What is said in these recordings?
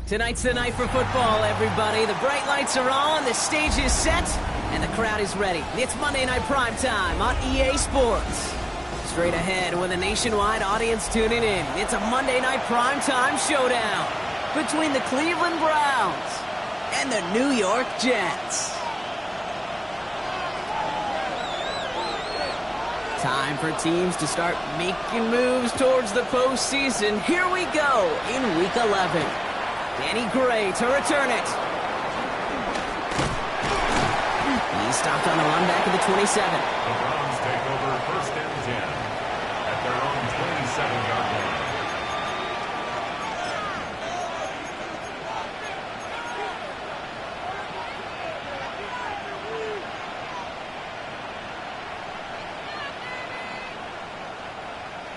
Tonight's the night for football, everybody. The bright lights are on, the stage is set, and the crowd is ready. It's Monday Night Primetime on EA Sports. Straight ahead with a nationwide audience tuning in, it's a Monday Night Primetime showdown between the Cleveland Browns and the New York Jets. Time for teams to start making moves towards the postseason. Here we go in Week 11. Danny Gray to return it. He's stopped on the run back at the 27. The Browns take over first and 10 at their own 27-yard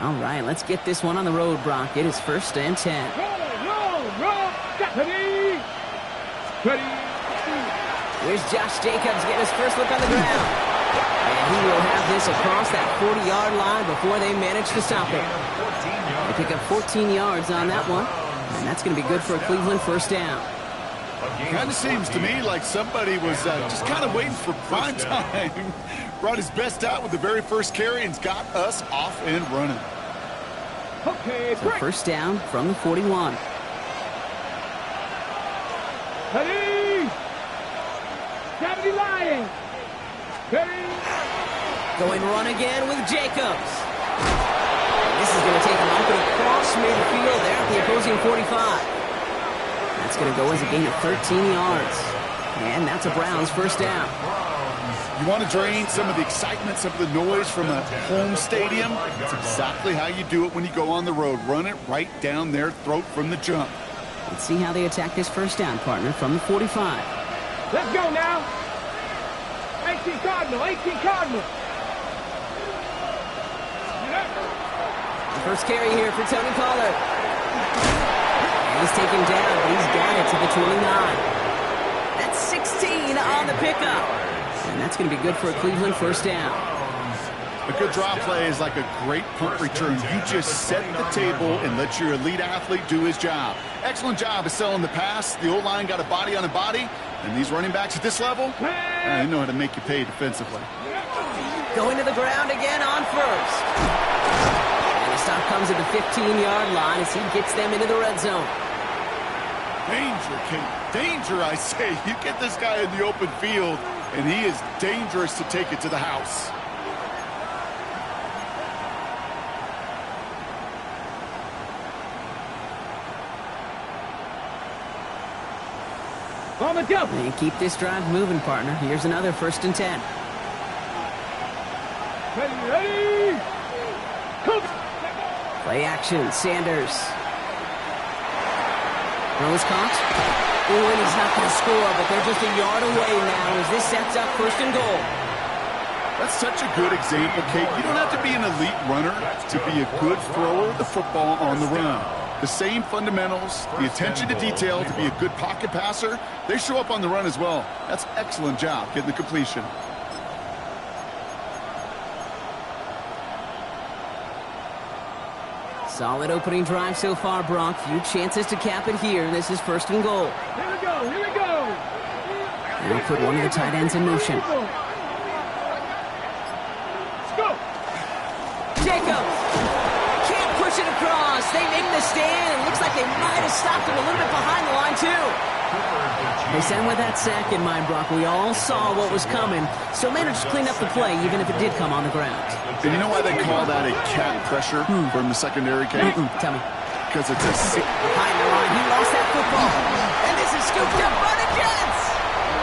line. All right, let's get this one on the road, Brock. It is first and 10. Here's Josh Jacobs getting his first look on the ground. And he will have this across that 40-yard line before they manage to stop it. They pick up 14 yards on that one. And that's going to be good for a Cleveland first down. Kind of seems to me like somebody was just kind of waiting for prime time. Brought his best out with the very first carry and got us off and running. Okay, so first down from the 41. Ready! 70 Lions! Ready! Going run again with Jacobs. This is going to take him up and across midfield there at the opposing 45. That's going to go as a gain of 13 yards. And that's a Browns first down. You want to drain some of the excitement, some of the noise from a home stadium? That's exactly how you do it when you go on the road. Run it right down their throat from the jump. Let's see how they attack this first down, partner, from the 45. Let's go now. 18 Cardinal, 18 Cardinal. The first carry here for Tony Pollard. And he's taken down, but he's got it to the 29. That's 16 on the pickup. And that's going to be good for a Cleveland first down. A good draw play is like a great punt return. You just set the table and let your elite athlete do his job. Excellent job of selling the pass. The O-line got a body on a body. And these running backs at this level, they know how to make you pay defensively. Going to the ground again on first. And the stop comes at the 15-yard line as he gets them into the red zone. Danger, Kate. Danger, I say. You get this guy in the open field, and he is dangerous to take it to the house. On the jump. And keep this drive moving, partner. Here's another first and 10. Ready? Cook. Play action, Sanders. Throws caught. Oh, and he's not going to score, but they're just a yard away now as this sets up first and goal. That's such a good example, Kate. You don't have to be an elite runner to be a good thrower of the football on the run. The same fundamentals, the attention to detail to be a good pocket passer, they show up on the run as well. That's an excellent job getting the completion. Solid opening drive so far, Brock. Few chances to cap it here. This is first and goal. Here we go, here we go. They'll put one of the tight ends in motion. Let's go. Jacobs can't push it across. They make the stand. It looks like they might have stopped him a little bit behind the line, too. They sent with that sack in mind, Brock. We all saw what was coming, so managed to clean up the play, even if it did come on the ground. And you know why they call that a cat pressure from the secondary, Kate? Tell me. Because it's a sick. Behind the line, he lost that football. And this is scooped up by the Jets.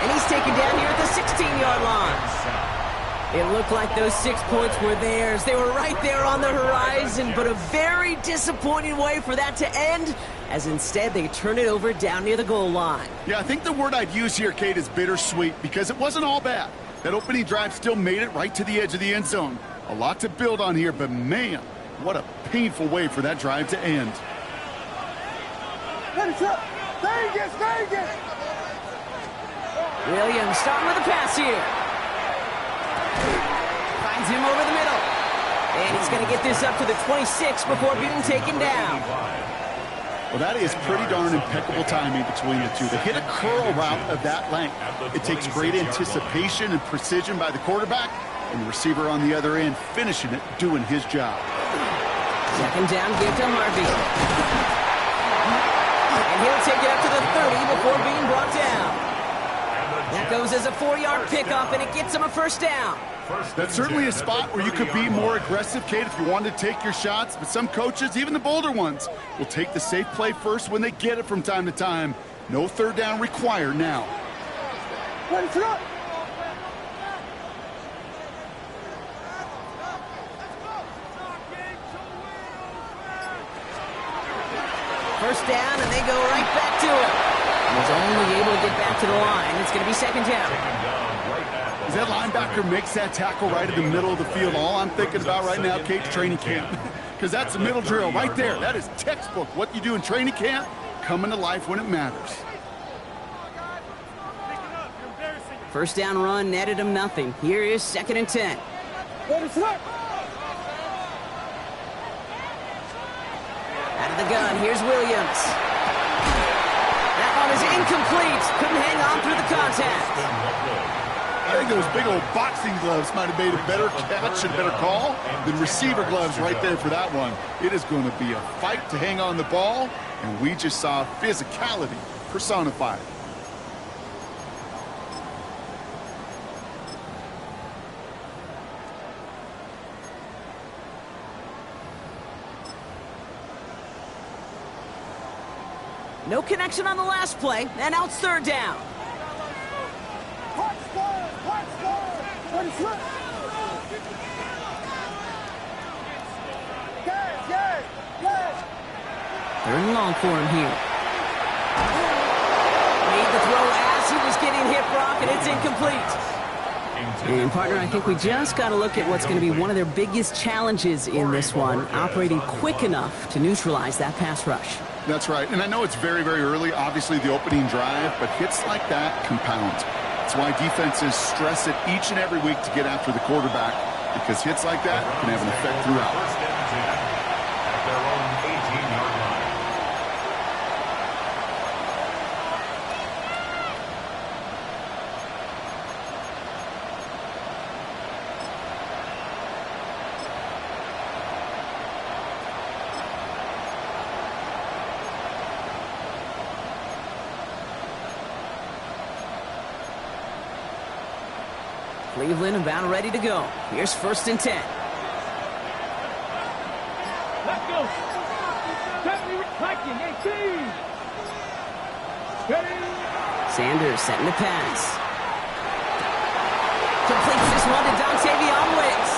And he's taken down here at the 16-yard line. It looked like those 6 points were theirs. They were right there on the horizon, but a very disappointing way for that to end, as instead they turn it over down near the goal line. Yeah, I think the word I'd use here, Kate, is bittersweet, because it wasn't all bad. That opening drive still made it right to the edge of the end zone. A lot to build on here, but man, what a painful way for that drive to end. Vegas, Vegas. Williams starting with a pass here. Finds him over the middle. And he's going to get this up to the 26 before being taken down. Well, that is pretty darn impeccable timing between the two. To hit a curl route of that length, it takes great anticipation and precision by the quarterback, and the receiver on the other end finishing it, doing his job. Second down, give to Harvey. And he'll take it up to the 30 before being brought down. That goes as a 4-yard pickup, and it gets him a first down. That's certainly a spot where you could be more aggressive, Kate, if you wanted to take your shots. But some coaches, even the bolder ones, will take the safe play first when they get it from time to time. No third down required now. First down, and they go right back to it. He was only able to get back to the line. It's going to be second down. As that linebacker makes that tackle right in the middle of the field, all I'm thinking about right now, Kate, training camp. Because that's the middle drill right there. That is textbook. What you do in training camp, coming to life when it matters. First down run netted him nothing. Here is second and 10. Out of the gun, here's Williams. That one is incomplete. Couldn't hang on through the contact. I think those big old boxing gloves might have made a better catch and better call than receiver gloves right there for that one. It is going to be a fight to hang on the ball, and we just saw physicality personified. No connection on the last play, and now it's third down. Third and long for him here. Made the throw as he was getting hit, Brock, and it's incomplete. And, partner, I think we just got to look at what's going to be one of their biggest challenges in this one, operating quick enough to neutralize that pass rush. That's right, and I know it's very, very early, obviously the opening drive, but hits like that compound. That's why defenses stress it each and every week to get after the quarterback, because hits like that can have an effect throughout. First and 10 at their own 18-yard line. Cleveland about ready to go. Here's first and 10. Let's go. Sanders setting the pass. Completes this one to Dontavion Wicks.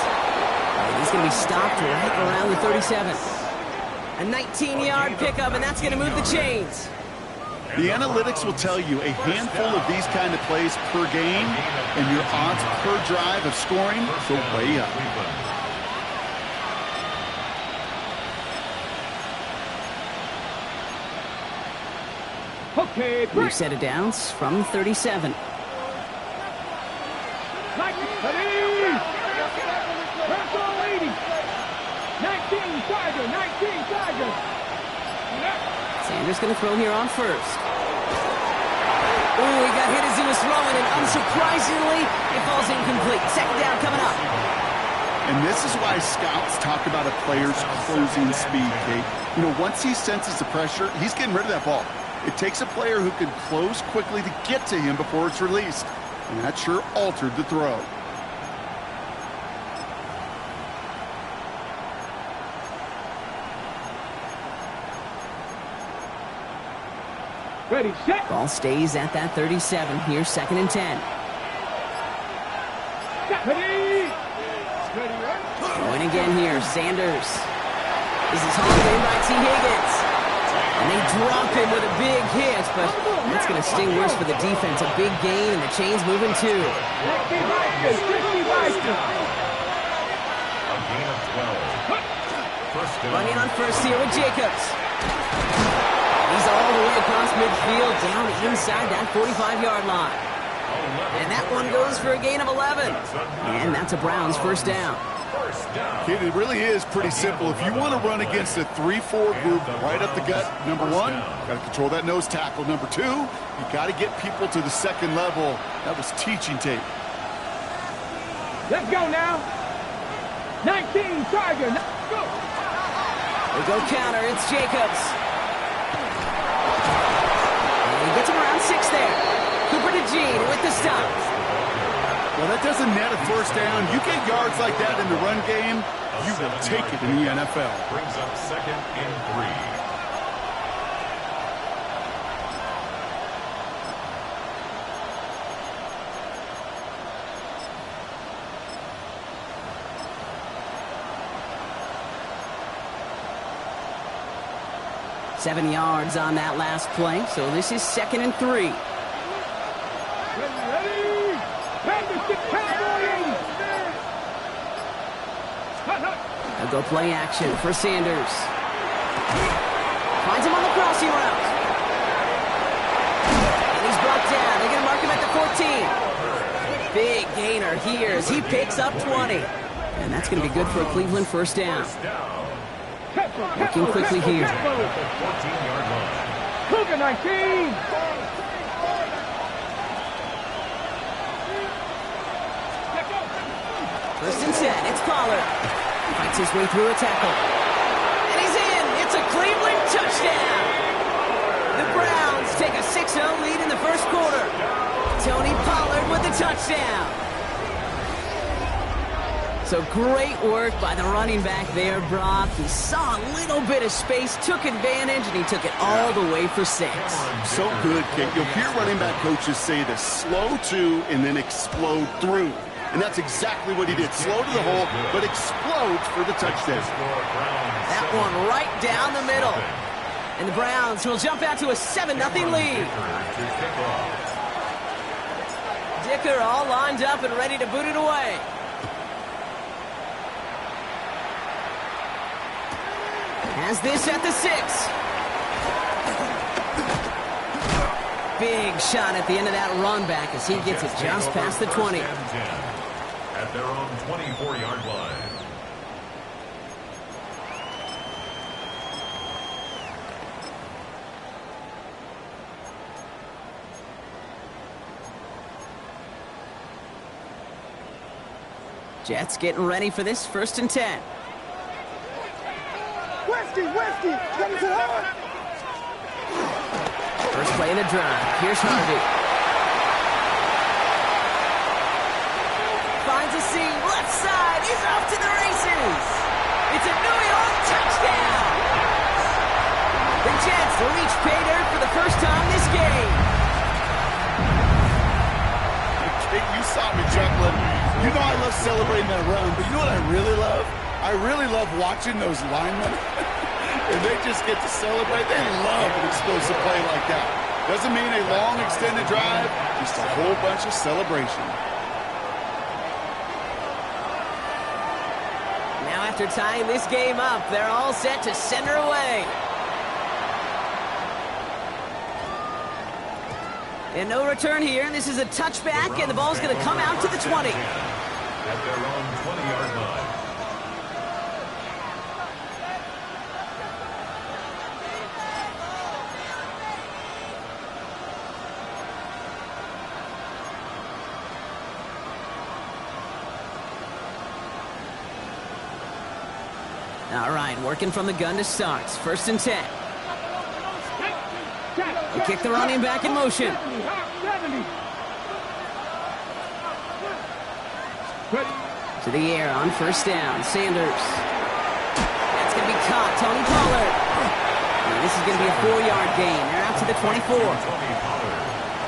And he's going to be stopped right around the 37. A 19-yard pickup, and that's going to move the chains. The analytics will tell you a handful of these kind of plays per game, and your odds per drive of scoring go way up. Okay, New set of downs from 37. Sanders going to throw here on first. Ooh, he got hit as he was throwing, and unsurprisingly, it falls incomplete. Second down coming up. And this is why scouts talk about a player's closing speed, Kate. You know, once he senses the pressure, he's getting rid of that ball. It takes a player who can close quickly to get to him before it's released. And that sure altered the throw. Ready, set. Ball stays at that 37. Here's second and 10. Ready. Going again here, Sanders. This is hauled in by T. Higgins. And they drop him with a big hit, but that's going to sting worse for the defense. A big gain, and the chain's moving too. A gain of 12. First down. Running on first here with Jacobs. He's all the way across midfield, down inside that 45-yard line. And that one goes for a gain of 11. And that's a Browns first down. First down. Kid, it really is pretty simple. If you want to run against a 3-4 group right up the gut, number one, got to control that nose tackle. Number two, you got to get people to the second level. That was teaching tape. Let's go now. 19, Tiger. Let's go. They go counter. It's Jacobs. And he gets him around 6 there. Cooper to Gene with the stop. Well, that doesn't net a first down. You get yards like that in the run game, you will take it in the NFL. Brings up 2nd and 3. Seven yards on that last play, so this is 2nd and 3. Ready? They'll go play action for Sanders. Finds him on the crossing route. And he's brought down. They're going to mark him at the 14. Big gainer here as he picks up 20. And that's going to be good for a Cleveland first down. Working quickly here. 14-yard line. Cougar 19. First and 10. It's Pollard. Fights his way through a tackle. And he's in. It's a Cleveland touchdown. The Browns take a 6-0 lead in the first quarter. Tony Pollard with the touchdown. So great work by the running back there, Brock. He saw a little bit of space, took advantage, and he took it all the way for 6. So good, Kate. You'll hear running back coaches say this: slow to and then explode through. And that's exactly what he did. Slow to the hole, but explodes for the touchdown. That one right down the middle. And the Browns will jump out to a 7-0 lead. Dicker all lined up and ready to boot it away. Has this at the 6. Big shot at the end of that run back as he gets it just past the 20. At their own 24-yard line. Jets getting ready for this 1st and 10. Westy, coming to hard. First play in the drive. Here's Harvey. Finds a seam, left side. He's off to the races. It's a New York touchdown. The Jets reach pay dirt for the first time this game. Kate, you saw me chuckling. You know I love celebrating that run, but you know what I really love? I really love watching those linemen. And they just get to celebrate. They love an explosive play like that. Doesn't mean a long extended drive, just a whole bunch of celebration. Now after tying this game up, they're all set to send her away. And no return here. This is a touchback, and the ball's going to come out to the 20. At their own 20-yard line. All right, working from the gun to start. 1st and 10. They kick the running back in motion. To the air on 1st down. Sanders. That's going to be caught. Tony Pollard. And this is going to be a 4-yard gain. They're out to the 24.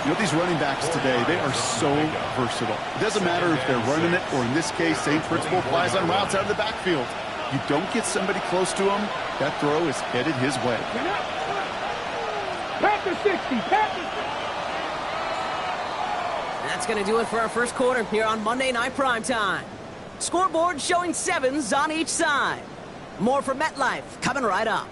You know, these running backs today, they are so versatile. It doesn't matter if they're running it, or in this case, same principle applies on routes out of the backfield. You don't get somebody close to him, that throw is headed his way. Past the 60, That's going to do it for our first quarter here on Monday Night Primetime. Scoreboard showing 7s on each side. More from MetLife coming right up.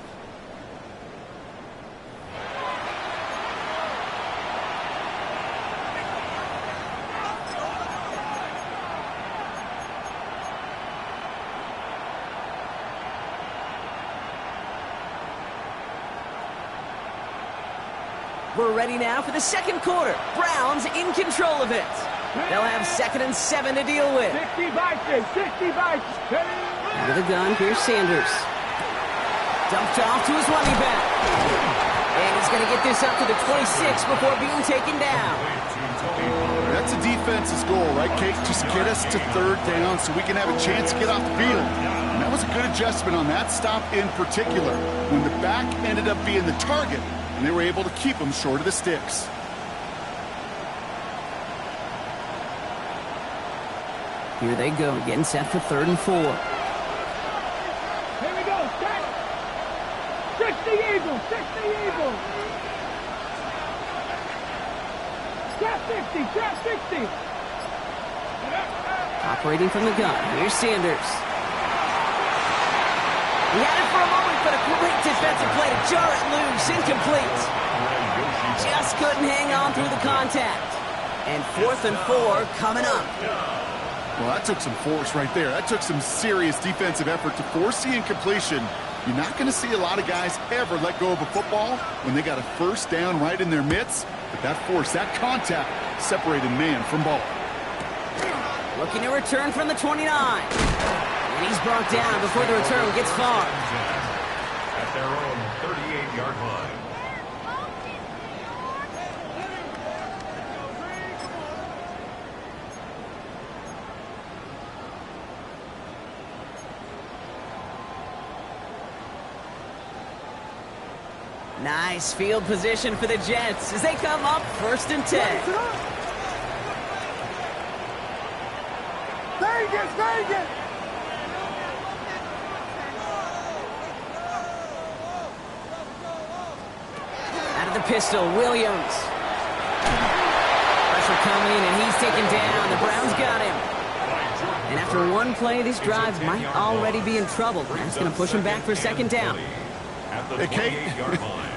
We're ready now for the second quarter. Browns in control of it. They'll have 2nd and 7 to deal with. 60 Vikings, 60 Vikings. Out of the gun, here's Sanders. Dumped off to his running back. And he's going to get this up to the 26 before being taken down. That's a defense's goal, right, Kate? Just get us to 3rd down so we can have a chance to get off the field. And that was a good adjustment on that stop in particular, when the back ended up being the target, and they were able to keep him short of the sticks. Here they go, getting set for 3rd and 4. Here we go, set. 60 Eagles, 60 Eagles. Trap 60, trap 60. Operating from the gun, here's Sanders. He had it for a moment, but a great defensive play to jar it loose, incomplete. Just couldn't hang on through the contact. And 4th and 4 coming up. Well, that took some force right there. That took some serious defensive effort to force the incompletion. You're not going to see a lot of guys ever let go of a football when they got a 1st down right in their midst. But that force, that contact, separated man from ball. Looking to return from the 29. And he's brought down before the return gets far. At their own 38-yard line. Nice field position for the Jets as they come up 1st and 10. Vegas, Vegas. Out of the pistol, Williams. Pressure coming, and he's taken down. The Browns got him. And after one play, this drive might already be in trouble. That's going to push him back for 2nd down. Hey, Kate,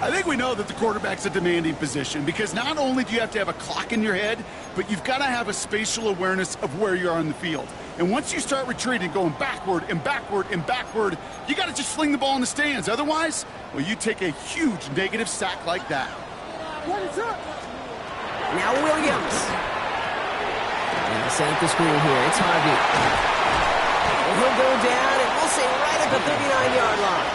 I think we know that the quarterback's a demanding position because not only do you have to have a clock in your head, but you've got to have a spatial awareness of where you are on the field. And once you start retreating, going backward and backward and backward, you got to just fling the ball in the stands. Otherwise, well, you take a huge negative sack like that. What is up? Now Williams. And set up the screen here. It's Harvey. And he'll go down, and we'll say right at the 39-yard line.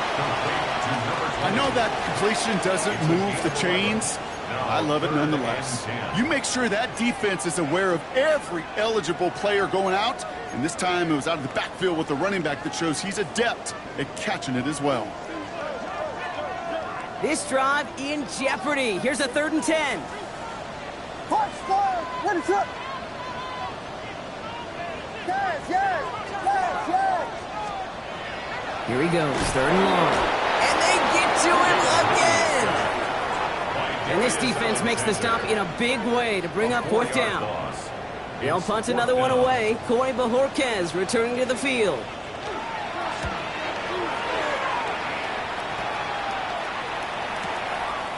I know that completion doesn't move the chains. I love it nonetheless. You make sure that defense is aware of every eligible player going out, and this time it was out of the backfield with the running back that shows he's adept at catching it as well. This drive in jeopardy. Here's a 3rd and 10. What is up? Yes. Here he goes, 3rd and long. And they get to him again. And this defense makes the stop in a big way to bring up 4th down. They'll punt another one away. Corey Bajorquez returning to the field.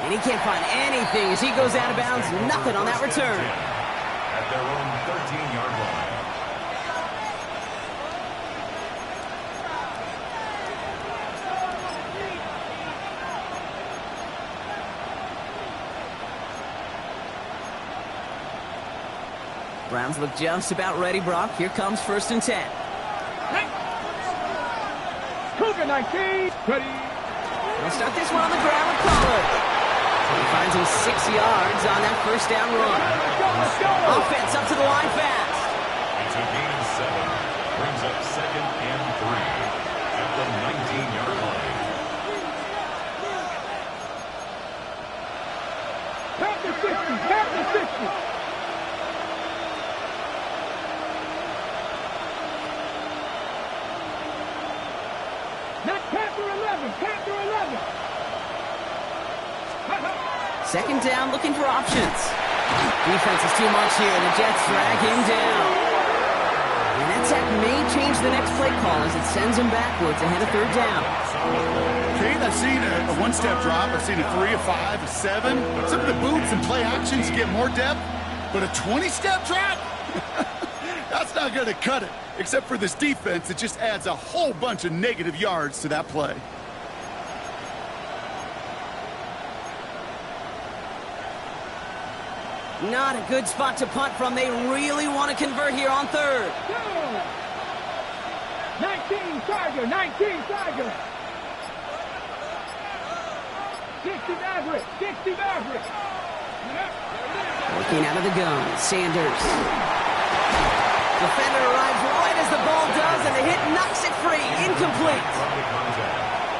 And he can't find anything as he goes out of bounds. Nothing on that return. At their own 13-yard line. Browns look just about ready, Brock. Here comes 1st and 10. Cougar 19. Ready. They'll start this one on the ground with Pollard. He finds him 6 yards on that 1st down run. Let's go. Offense up to the line fast. It's a gain of 7. Brings up 2nd and 3 at the 19-yard line. Tap the 60. Not Panther 11. 2nd down, looking for options. Defense is too much here. The Jets drag him down. And that sack may change the next play call as it sends him backwards ahead of 3rd down. Kate, I've seen a one-step drop. I've seen a 3, a 5, a 7. Some of the boots and play actions get more depth, but a 20-step drop? That's not going to cut it. Except for this defense, it just adds a whole bunch of negative yards to that play. Not a good spot to punt from. They really want to convert here on third. 19 Tiger, 19 Tiger. 60 Maverick, 60 Maverick. Working out of the gun, Sanders. Defender arrives right as the ball does, and the hit knocks it free. Incomplete.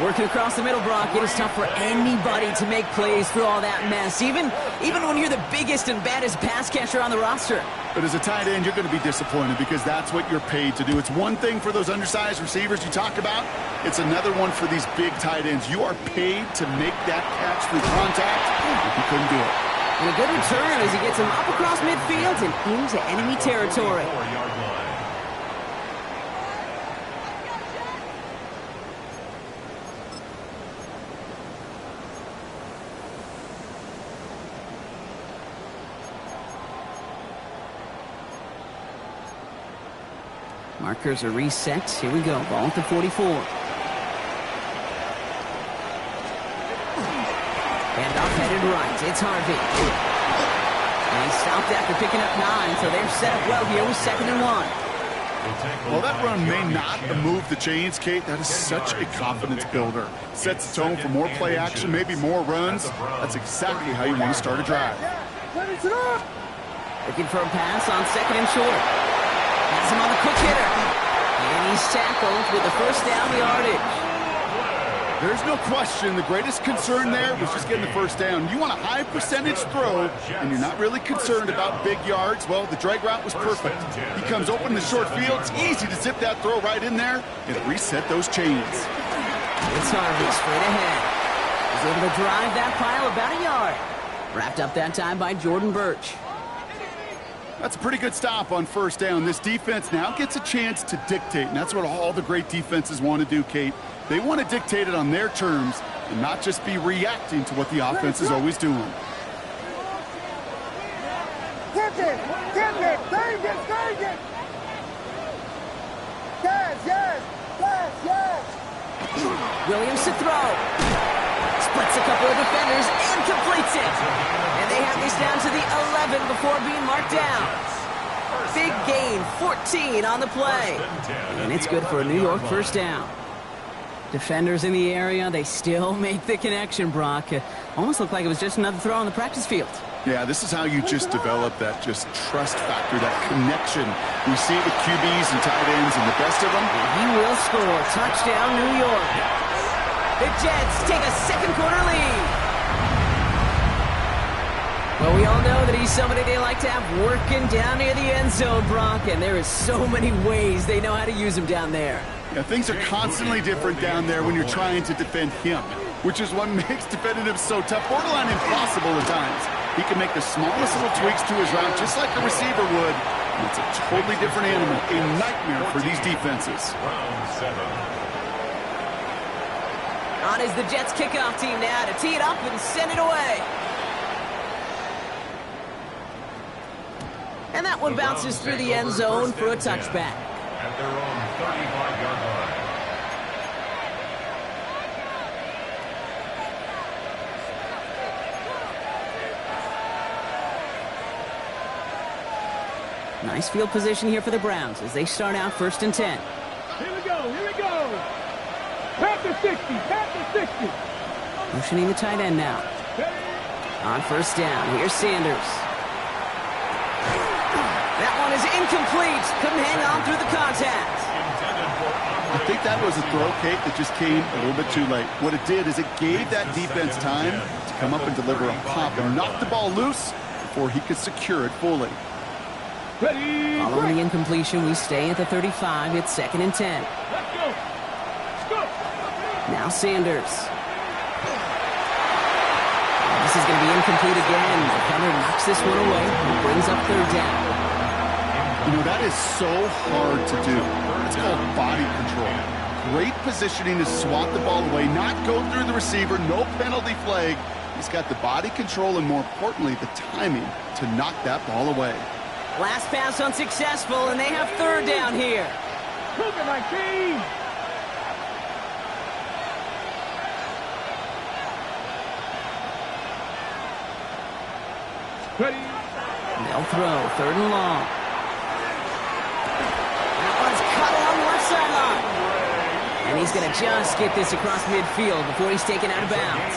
Working across the middle, Brock, it is tough for anybody to make plays through all that mess, even when you're the biggest and baddest pass catcher on the roster. But as a tight end, you're going to be disappointed because that's what you're paid to do. It's one thing for those undersized receivers you talk about. It's another one for these big tight ends. You are paid to make that catch through contact, if you couldn't do it. And a good return as he gets him up across midfield and into enemy territory. Markers are reset. Here we go. Ball at the 44. Handoff headed right. It's Harvey. And he stopped after picking up 9, so they're set up well here with 2nd and 1. Well, that run may not move the chains, Kate. That is such a confidence builder. Sets the tone for more play action, maybe more runs. That's exactly how you want to start a drive. Looking for a pass on 2nd and short. Has him on the quick hitter. And he's tackled with the first down yardage. There's no question the greatest concern there was just getting the first down. You want a high percentage throw, and you're not really concerned about big yards. Well, the drag route was perfect. He comes open in the short field. It's easy to zip that throw right in there and reset those chains. It's Harvey straight ahead. He's able to drive that pile about a yard. Wrapped up that time by Jordan Birch. That's a pretty good stop on first down. This defense now gets a chance to dictate, and that's what all the great defenses want to do, Kate. They want to dictate it on their terms and not just be reacting to what the offense is always doing. Get it! Save it! Yes! Williams to throw. Splits a couple of defenders and completes it. And they have this down to the 11 before being marked down. Big gain, 14 on the play. And it's good for a New York first down. Defenders in the area, they still make the connection, Brock. Almost looked like it was just another throw on the practice field. Yeah, this is how you just develop that just trust factor, that connection. We see it with QBs and tight ends and the best of them. And he will score. Touchdown, New York. The Jets take a second quarter lead. Well, we all know that he's somebody they like to have working down near the end zone, Brock, and there is so many ways they know how to use him down there. Yeah, things are constantly different down there when you're trying to defend him, which is what makes defending him so tough, borderline impossible at times. He can make the smallest little tweaks to his route just like a receiver would. And it's a totally different animal, a nightmare for these defenses. On is the Jets kickoff team now to tee it up and send it away. And that one bounces through the end zone for a touchback. At their own 35-yard line. Nice field position here for the Browns as they start out 1st and 10. Here we go. Panther 60. Motioning the tight end now. On 1st down, here's Sanders. That one is incomplete. Couldn't hang on through the contact. I think that was a throw, Kate, that just came a little bit too late. What it did is it gave that defense time to come up and deliver a pop and knock the ball loose before he could secure it fully. Ready. Following the incompletion, we stay at the 35. It's 2nd and 10. Let's go. Now Sanders. This is going to be incomplete again. The defender knocks this one away and brings up 3rd down. You know, that is so hard to do. It's called body control. Great positioning to swat the ball away, not go through the receiver, no penalty flag. He's got the body control and, more importantly, the timing to knock that ball away. Last pass unsuccessful, and they have 3rd down here. Cougar 19. They'll throw, 3rd and long. That one's cut along the left sideline. And he's going to just get this across midfield before he's taken out of bounds.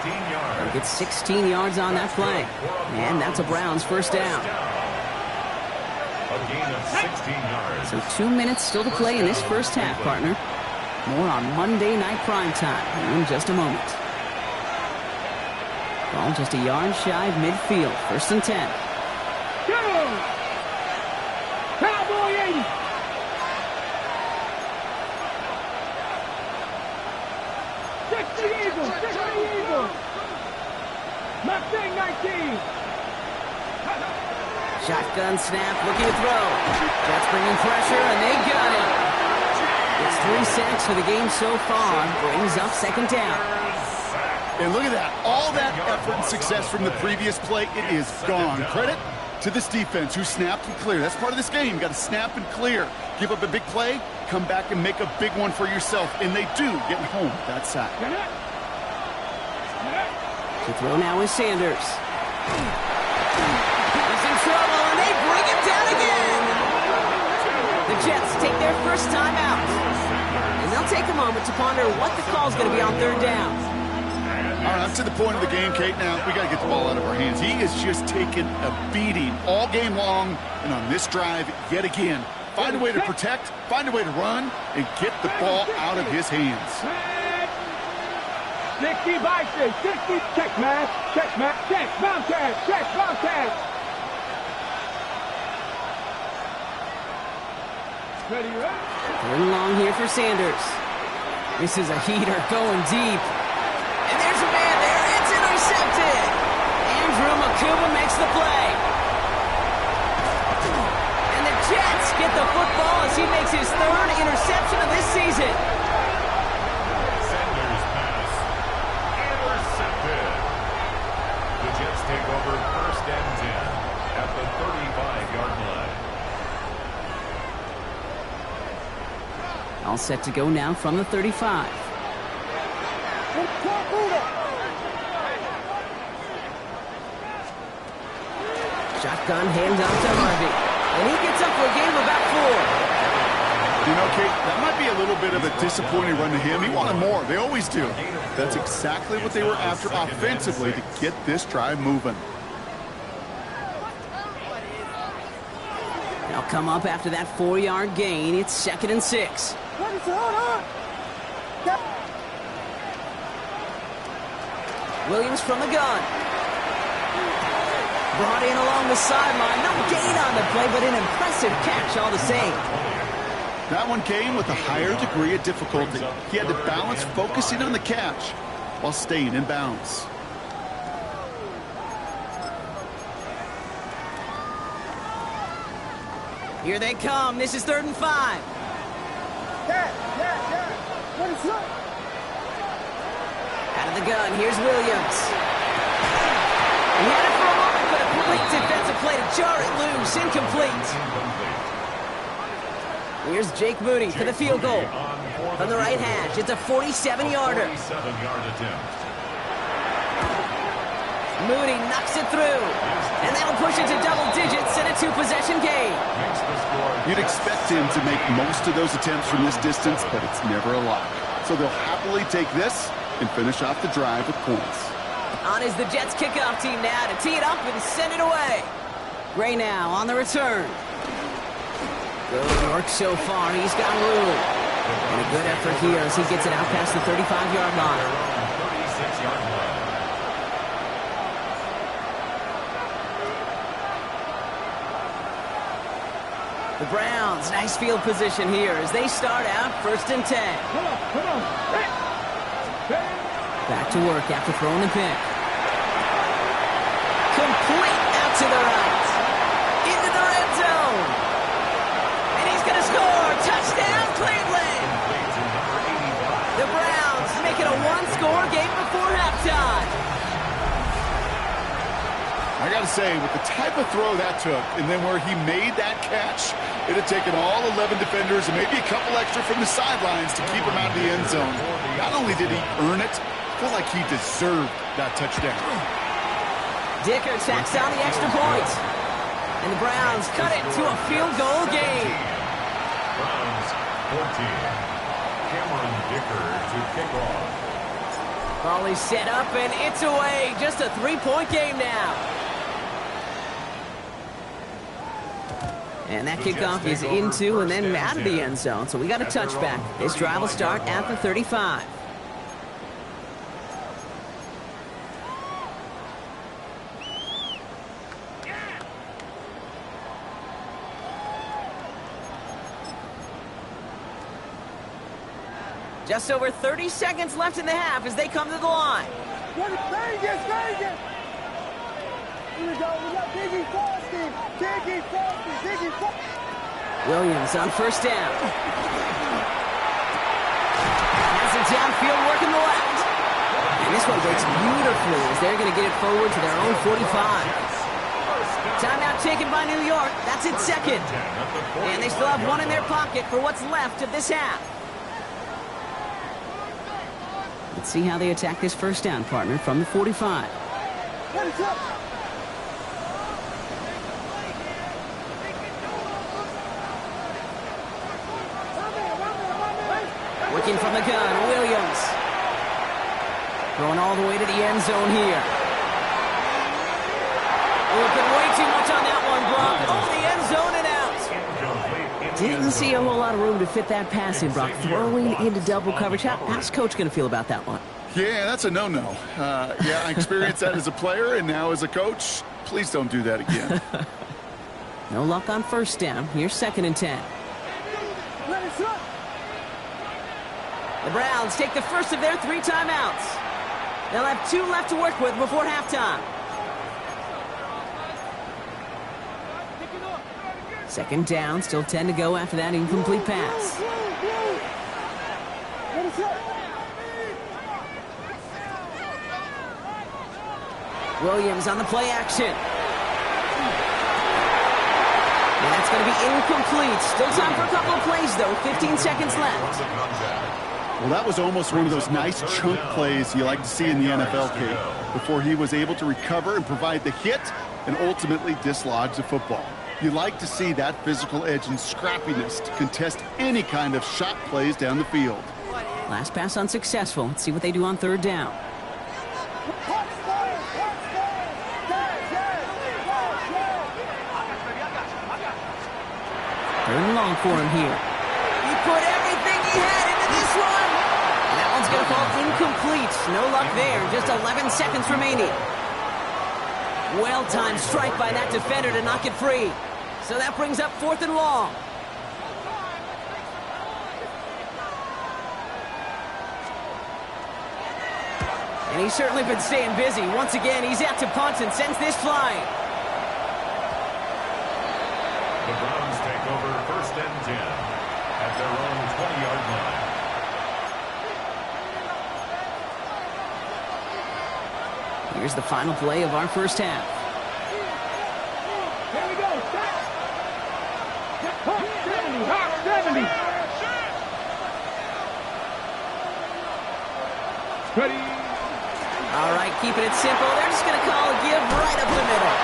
He'll get 16 yards on that play. And that's a Browns first down. A gain of 16 yards. So 2 minutes still to play in this first half, partner. More on Monday Night Primetime in just a moment. Ball just a yard shy of midfield. 1st and 10. Go! Cowboy 80! Six the Eagles! Six the Eagles! Mustang 19! Shotgun snap, looking to throw. Jets bringing pressure, and they got it. It's 3 sacks for the game so far. Brings up 2nd down. And look at that. All that effort and success from the previous play, it is gone. Credit to this defense who snapped and cleared. That's part of this game. You got to snap and clear. Give up a big play, come back and make a big one for yourself. And they do, getting home with that sack. To throw now is Sanders. He's in trouble, and they bring him down again. The Jets take their first time out. And they'll take a moment to ponder what the call is going to be on 3rd down. All right, up to the point of the game, Kate. Now, we got to get the ball out of our hands. He is just taking a beating all game long. And on this drive, yet again, find a way to protect, find a way to run, and get the ball out of his hands. 60 Bison, 60, check, man, check, Mountain, check, Mountain. Ready, right? 3rd and long here for Sanders. This is a heater going deep. And there's a man there. It's intercepted. Andrew Makuba makes the play. And the Jets get the football as he makes his 3rd interception of this season. Sanders' pass intercepted. The Jets take over 1st and 10 at the 35-yard line. All set to go now from the 35. Shotgun handoff to Harvey. And he gets up for a game of about 4. You know, Kate, that might be a little bit of a disappointing run to him. He wanted more. They always do. That's exactly what they were after offensively to get this drive moving. They'll come up after that 4-yard gain. It's 2nd and 6. Williams from the gun. Brought in along the sideline. No gain on the play, but an impressive catch all the same. That one came with a higher degree of difficulty. He had to balance focusing on the catch while staying in bounds. Here they come. This is 3rd and 5. What is up? Out of the gun, here's Williams. He had it for a moment, but a complete defensive play to jar it loose. Incomplete. Here's Jake Moody for the field goal. From the right hash, it's a 47-yarder. 47-yard attempt. Moody knocks it through. And that'll push it to double digits and a 2-possession game. Makes the score. You'd expect him to make most of those attempts from this distance, but it's never a lock. So they'll happily take this and finish off the drive with points. On is the Jets kickoff team now to tee it up and send it away. Gray now on the return. Good work so far. He's got room. And a good effort here as he gets it out past the 35-yard line. 36-yard line. The Browns, nice field position here as they start out 1st and 10. Come on. Back to work after throwing the pick. Complete out to the right. Into the red zone. And he's going to score. Touchdown, Cleveland. The Browns make it a 1-score game before halftime. I got to say, with the type of throw that took, and then where he made that catch, it had taken all 11 defenders and maybe a couple extra from the sidelines to keep him out of the end zone. Not only did he earn it, I felt like he deserved that touchdown. Dicker tacks on the extra point. And the Browns cut it to a field goal game. Browns 14. Cameron Dicker to kick off. Ball is set up and it's away. Just a 3-point game now. And that kickoff is into and then out of the end zone. So we got a touchback. This drive will start at the 35. Just over 30 seconds left in the half as they come to the line. Vegas! Here we go. We got Diggy Frosty. Williams on first down. Has it downfield working the left. And this one breaks beautifully as they're going to get it forward to their own 45. Timeout taken by New York. That's its second. And they still have one in their pocket for what's left of this half. Let's see how they attack this first down, partner, from the 45. Working from the gun, Williams. Going all the way to the end zone here. Looking way too much on that one, Brock. Over the end zone and out. Didn't see a whole lot of room to fit that pass in, Brock. Throwing into double coverage. How's Coach going to feel about that one? Yeah, that's a no-no. Yeah, I experienced that as a player and now as a coach. Please don't do that again. No luck on first down. Here's 2nd and 10. The Browns take the first of their 3 timeouts. They'll have 2 left to work with before halftime. 2nd down, still 10 to go after that incomplete pass. Williams on the play action. And that's going to be incomplete. Still time for a couple of plays, though. 15 seconds left. Well, that was almost one of those nice chunk plays you like to see in the NFL, Kate, before he was able to recover and provide the hit and ultimately dislodge the football. You like to see that physical edge and scrappiness to contest any kind of shot plays down the field. Last pass unsuccessful. Let's see what they do on 3rd down. 3rd and long for him here. He put everything he had into this one. And that one's going to fall incomplete. No luck there. Just 11 seconds remaining. Well-timed strike by that defender to knock it free. So that brings up 4th and long. And he's certainly been staying busy. Once again, he's out to punt and sends this flying. The Browns take over 1st and 10 at their own 20-yard line. Here's the final play of our first half. Here we go. Stop. 70. Ready. All right, keeping it simple. They're just going to call a give right up the middle.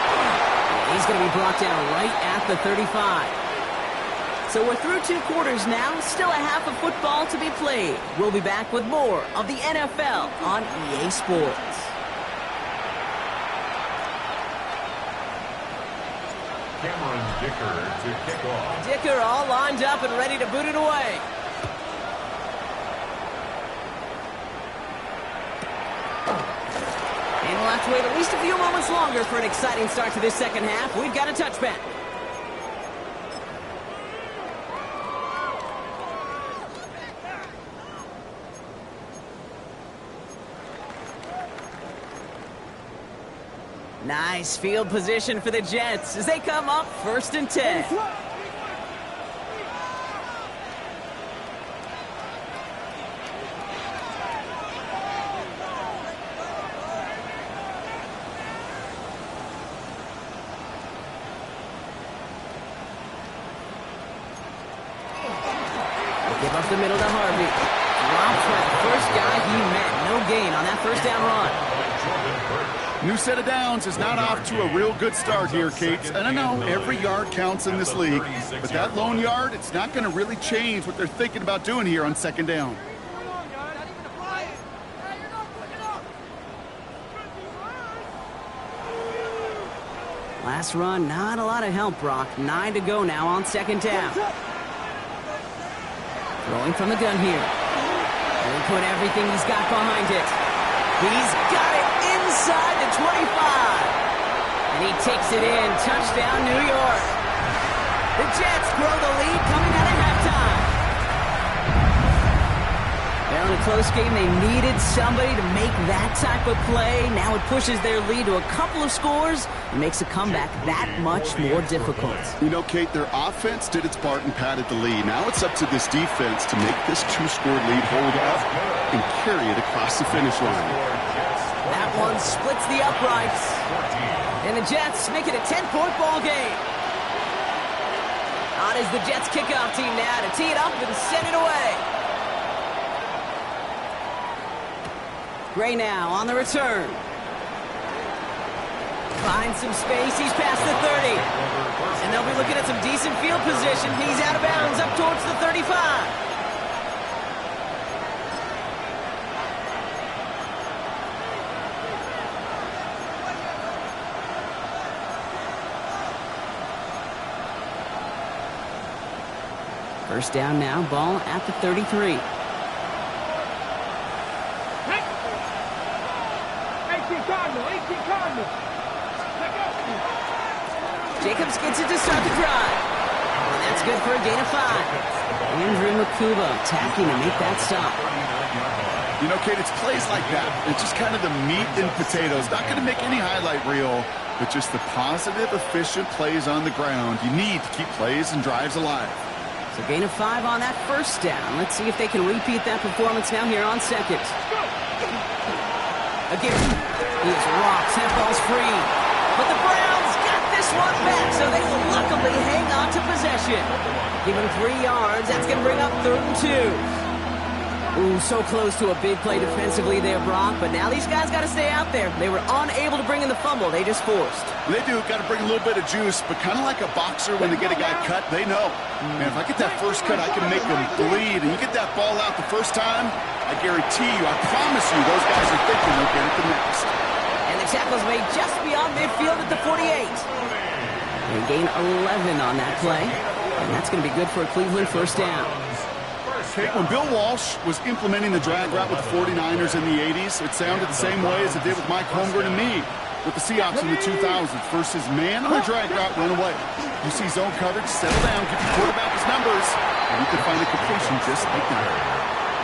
He's going to be brought down right at the 35. So we're through 2 quarters now. Still a half of football to be played. We'll be back with more of the NFL on EA Sports. Cameron Dicker to kick off. Dicker all lined up and ready to boot it away. And we'll have to wait at least a few moments longer for an exciting start to this second half. We've got a touchback. Nice field position for the Jets as they come up 1st and 10. Give up the middle to Harvey. Drops for the first guy he met. No gain on that first down run. New set of downs is not off to a real good start here, Kate. And I know every yard counts in this league, but that lone yard, it's not going to really change what they're thinking about doing here on second down. Last run, not a lot of help, Brock. 9 to go now on second down. Throwing from the gun here. And put everything he's got behind it. He's got it inside the 25. And he takes it in. Touchdown, New York. The Jets grow the lead coming out of halftime. Well, in a close game, they needed somebody to make that type of play. Now it pushes their lead to a couple of scores and makes a comeback that much more difficult. You know, Kate, their offense did its part and padded the lead. Now it's up to this defense to make this 2-score lead hold up and carry it across the finish line. That one splits the uprights. And the Jets make it a 10-point ball game. On is the Jets kickoff team now to tee it up and send it away. Gray now on the return. Finds some space. He's past the 30. And they'll be looking at some decent field position. He's out of bounds up towards the 35. First down now, ball at the 33. 18 Cardinal. Jacobs gets it to start the drive. And that's good for a gain of 5. Andrew Makuba attacking to make that stop. You know, Kate, it's plays like that. It's just kind of the meat and potatoes. Not going to make any highlight reel, but just the positive, efficient plays on the ground. You need to keep plays and drives alive. So gain of 5 on that first down. Let's see if they can repeat that performance now here on second. Again, he is rocked. That ball's free. But the Browns got this one back, so they luckily hang on to possession. Give him 3 yards. That's going to bring up 3rd and 2. Ooh, so close to a big play defensively there, Brock. But now these guys got to stay out there. They were unable to bring in the fumble they just forced. They do. Got to bring a little bit of juice, but kind of like a boxer when they get a guy cut, they know. Man, if I get that first cut, I can make them bleed. And you get that ball out the first time, I guarantee you, I promise you, those guys are thinking they'll get it the next. And the tackle's made just beyond midfield at the 48. They gain 11 on that play. And that's going to be good for a Cleveland first down. Okay, when Bill Walsh was implementing the drag route with the 49ers in the 80s, it sounded the same way as it did with Mike Holmgren and me with the Seahawks in the 2000s. Versus man on the drag route, run away. You see zone coverage, settle down, give the quarterback his numbers, and you can find a completion just like that.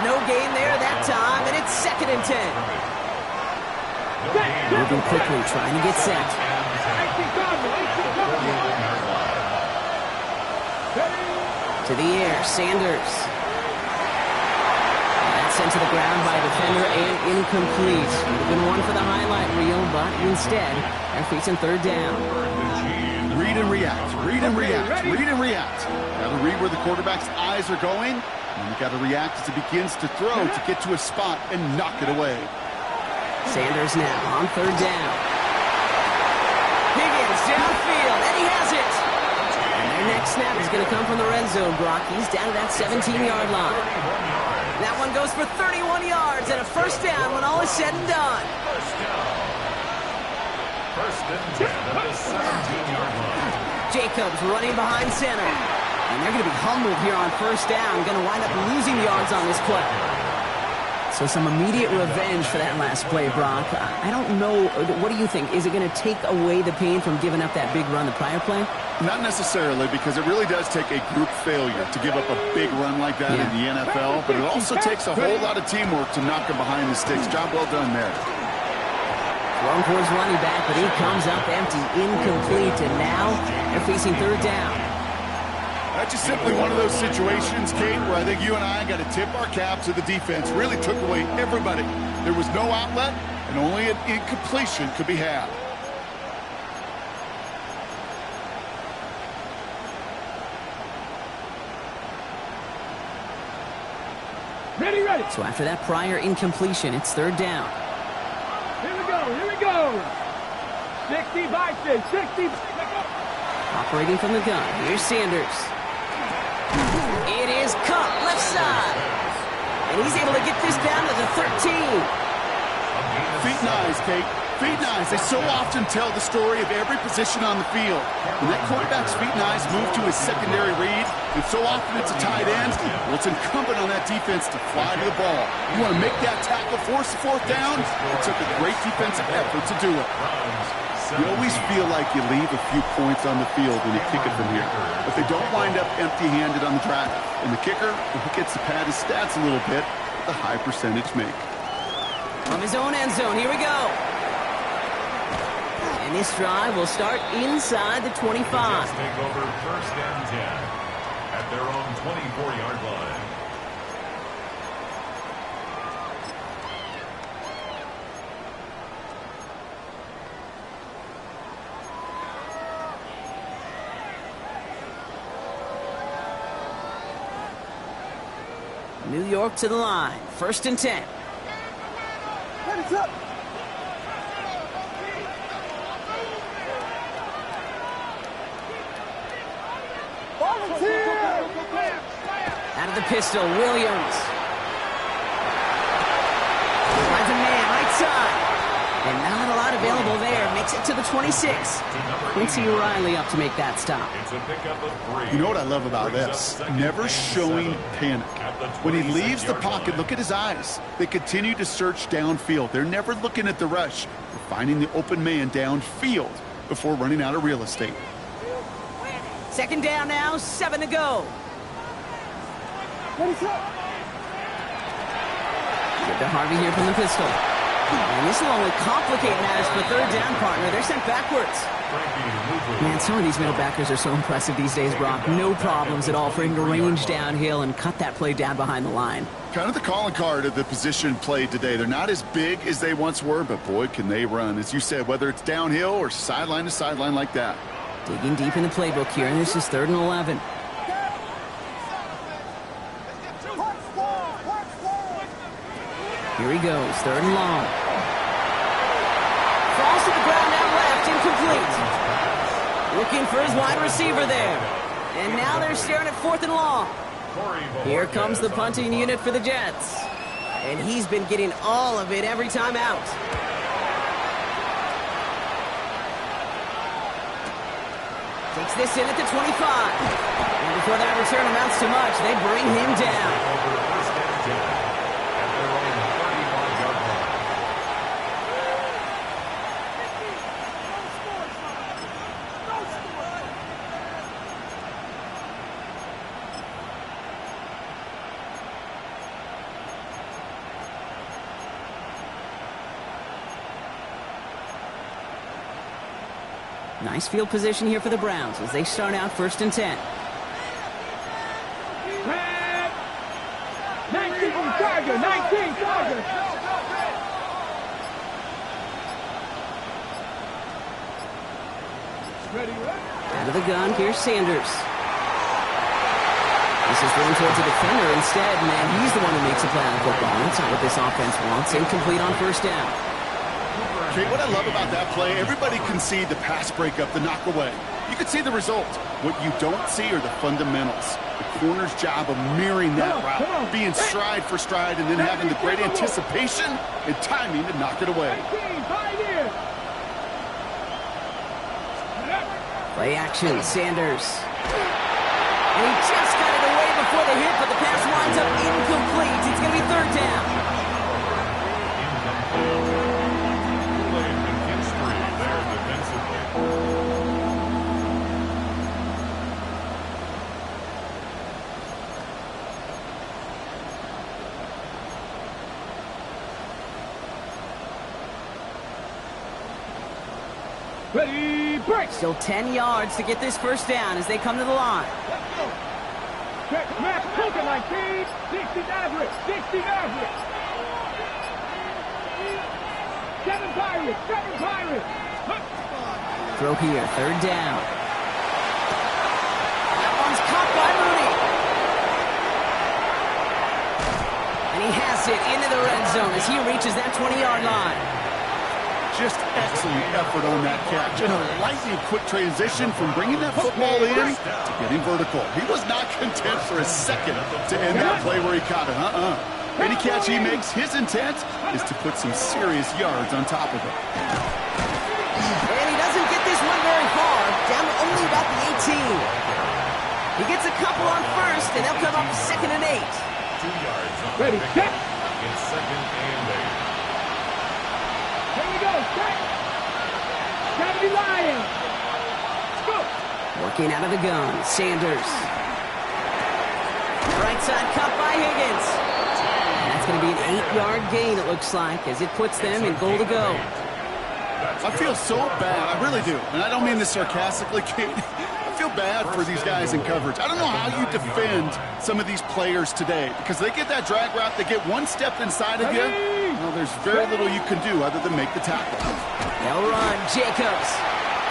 No gain there that time, and it's 2nd and 10. Moving quickly, trying to get set. To the air, Sanders. That's sent to the ground by a defender and incomplete. Would have been one for the highlight reel, but instead, they're facing 3rd down. Read and react, read and react, read and react. Got to read where the quarterback's eyes are going, and you got to react as it begins to throw to get to a spot and knock it away. Sanders now on 3rd down. Higgins downfield, and he has it. And their next snap is going to come from the red zone, Brock. He's down to that 17-yard line. That one goes for 31 yards and a first down when all is said and done. First and 10 at the 17-yard line. Jacobs running behind center. And they're going to be humbled here on first down. Going to wind up losing yards on this play. So some immediate revenge for that last play, Brock. I don't know. What do you think? Is it going to take away the pain from giving up that big run the prior play? Not necessarily, because it really does take a group failure to give up a big run like that in the NFL. But it also takes a whole lot of teamwork to knock him behind the sticks. Job well done there. Thrown towards running back, but he comes up empty, incomplete. And now they're facing 3rd down. That's just simply one of those situations, Kate, where I think you and I got to tip our cap to the defense. Really took away everybody. There was no outlet, and only an incompletion could be had. Ready. So after that prior incompletion, it's 3rd down. Here we go. 65, 60. Operating from the gun. Here's Sanders. It is cut left side. And he's able to get this down to the 13. Feet and eyes, Kate. Feet and eyes. They so often tell the story of every position on the field. When that quarterback's feet and eyes move to his secondary read, and so often it's a tight end, well, it's incumbent on that defense to fly to the ball. You want to make that tackle, force the fourth down? It took a great defensive effort to do it. You always feel like you leave a few points on the field when you kick it from here. But they don't wind up empty-handed on the drive. And the kicker, he gets to pad his stats a little bit with a high percentage make. From his own end zone, here we go. And this drive will start inside the 25. Jets take over first and 10 at their own 24-yard line. New York to the line. First and 10. Hands up. Volunteer. Out of the pistol, Williams. Finds a man, right side. And not a lot available there. Makes it to the 26. Quincy Riley up to make that stop. It's a pickup of 3. You know what I love about this? Never showing panic. When he leaves the pocket, look at his eyes. They continue to search downfield. They're never looking at the rush. They're finding the open man downfield before running out of real estate. Second down now, 7 to go. Hands up. Get to Harvey here from the pistol. And this will only complicate matters for third down, partner. They're sent backwards. Man, some of these middle backers are so impressive these days, Brock. No problems at all for him to range downhill and cut that play down behind the line. Kind of the calling card of the position played today. They're not as big as they once were, but boy, can they run. As you said, whether it's downhill or sideline to sideline like that. Digging deep in the playbook here, and this is 3rd and 11. Here he goes, 3rd and long. Falls to the ground now left, incomplete. Looking for his wide receiver there. And now they're staring at 4th and long. Here comes the punting unit for the Jets. And he's been getting all of it every time out. Takes this in at the 25. And before that return amounts to much, they bring him down. Over first and 10 at their own 35-yard line. Nice field position here for the Browns as they start out 1st and 10. 19 from Tiger, 19 Tiger. Ready, Out of the gun, here's Sanders. This is thrown towards the defender instead, man. He's the one who makes a play on the football. That's not what this offense wants. Incomplete on 1st down. Okay, what I love about that play, everybody can see the pass breakup, the knock away. You can see the result. What you don't see are the fundamentals. The corner's job of mirroring that route, being stride for stride, and then having the great anticipation and timing to knock it away. 19, pioneer. Play action, Sanders. And he just got it away before the hit, but the pass winds up incomplete. It's going to be 3rd down. Ready, break. Still 10 yards to get this 1st down as they come to the line. Let's go. Check, match, poker 19. 60 average, 60 average. 7 Pirates, 7 Pirates. Throw here, 3rd down. That one's caught by Mooney. And he has it into the red zone as he reaches that 20-yard line. Just excellent effort on that catch. And a lightning quick transition from bringing that football in to getting vertical. He was not content for a second to end that play where he caught it. Any catch he makes, his intent is to put some serious yards on top of it. And he doesn't get this one very far, down to only about the 18. He gets a couple on first, and they'll come up 2nd and 8. 2 yards on Ready, the set. pickup. It's 2nd and 8. Here we go, set. Gravity Lions. Let's go. Working out of the gun, Sanders. Right side cut by Higgins. And that's going to be an 8-yard gain, it looks like, as it puts them in goal to go. I feel so bad. I really do. And I don't mean this sarcastically, Kate. I feel bad for these guys in coverage. I don't know how you defend some of these players today because they get that drag route, they get one step inside of you. Well, there's very little you can do other than make the tackle. They'll run, Jacobs.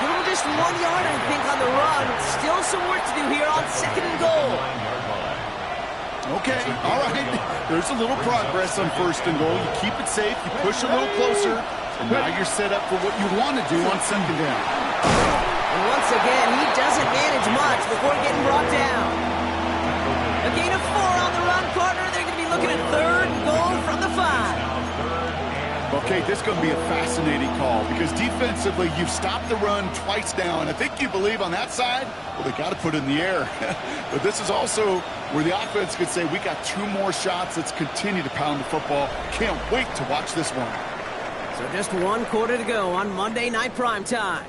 Give him just 1 yard, I think, on the run. Still some work to do here on 2nd and goal. Okay, all right. There's a little progress on 1st and goal. You keep it safe, you push a little closer, and now you're set up for what you want to do on 2nd down. And once again, he doesn't manage much before getting brought down. A gain of 4 on the run, partner. They're going to be looking at 3rd and goal from the 5. Okay, this is going to be a fascinating call because defensively, you've stopped the run twice now, and I think you believe on that side, well, they got to put it in the air. But this is also where the offense could say, we got 2 more shots. Let's continue to pound the football. Can't wait to watch this one. So just 1 quarter to go on Monday Night Primetime.